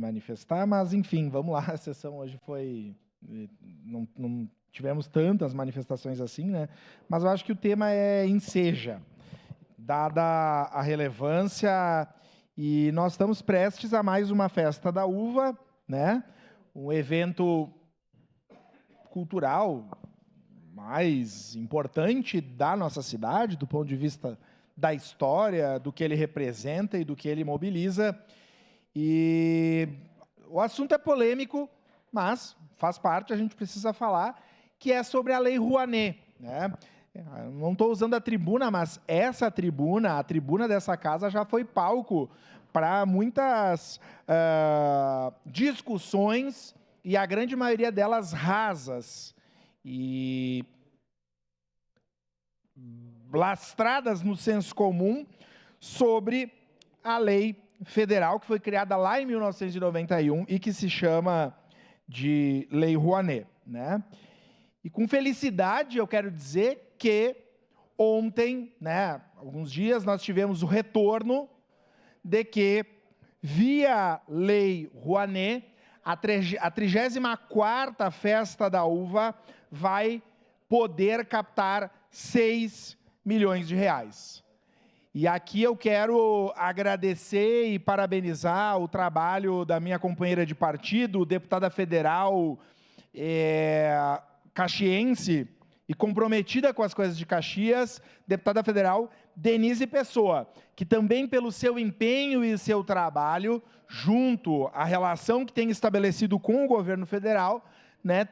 manifestar, mas enfim, vamos lá, a sessão hoje foi... Não tivemos tantas manifestações assim, né? Mas eu acho que o tema enseja, dada a relevância, e nós estamos prestes a mais uma festa da uva, né? Um evento cultural mais importante da nossa cidade, do ponto de vista da história, do que ele representa e do que ele mobiliza. E o assunto é polêmico, mas faz parte, a gente precisa falar, que é sobre a Lei Rouanet, né? Não estou usando a tribuna, mas essa tribuna, a tribuna dessa casa, já foi palco para muitas discussões, e a grande maioria delas rasas e lastradas no senso comum sobre a lei federal que foi criada lá em 1991 e que se chama de Lei Rouanet, né? E com felicidade eu quero dizer que ontem, né, alguns dias, nós tivemos o retorno de que, via Lei Rouanet, a 34ª Festa da Uva vai poder captar 6 milhões de reais. E aqui eu quero agradecer e parabenizar o trabalho da minha companheira de partido, deputada federal caxiense e comprometida com as coisas de Caxias, deputada federal Denise Pessoa, que também pelo seu empenho e seu trabalho, junto à relação que tem estabelecido com o governo federal, né,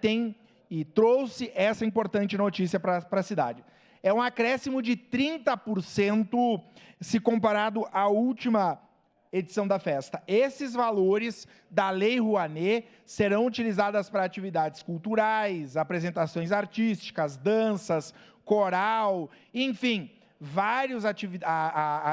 trouxe essa importante notícia para a cidade. É um acréscimo de 30% se comparado à última edição da festa. Esses valores da Lei Rouanet serão utilizados para atividades culturais, apresentações artísticas, danças, coral, enfim, vários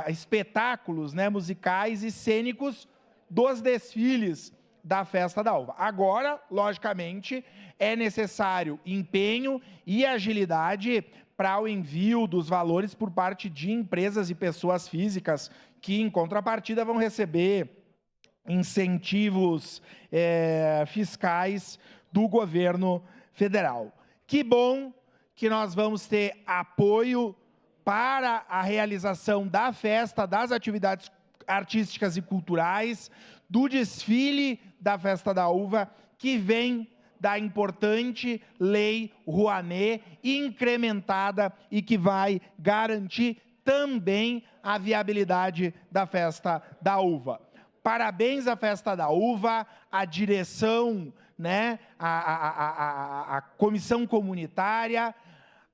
espetáculos, né, musicais e cênicos dos desfiles da Festa da Uva. Agora, logicamente, é necessário empenho e agilidade para o envio dos valores por parte de empresas e pessoas físicas que, em contrapartida, vão receber incentivos fiscais do governo federal. Que bom que nós vamos ter apoio para a realização da festa, das atividades artísticas e culturais, do desfile da Festa da Uva, que vem da importante Lei Rouanet, incrementada e que vai garantir também a viabilidade da Festa da Uva. Parabéns à Festa da Uva, à direção, né, à comissão comunitária,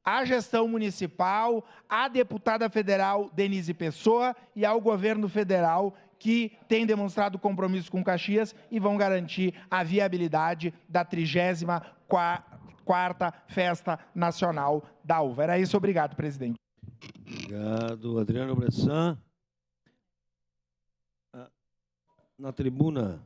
à gestão municipal, à deputada federal Denise Pessoa e ao governo federal, que tem demonstrado compromisso com Caxias e vão garantir a viabilidade da 34ª Festa Nacional da Uva. Era isso, obrigado, presidente. Obrigado, Adriano Bressan. Na tribuna,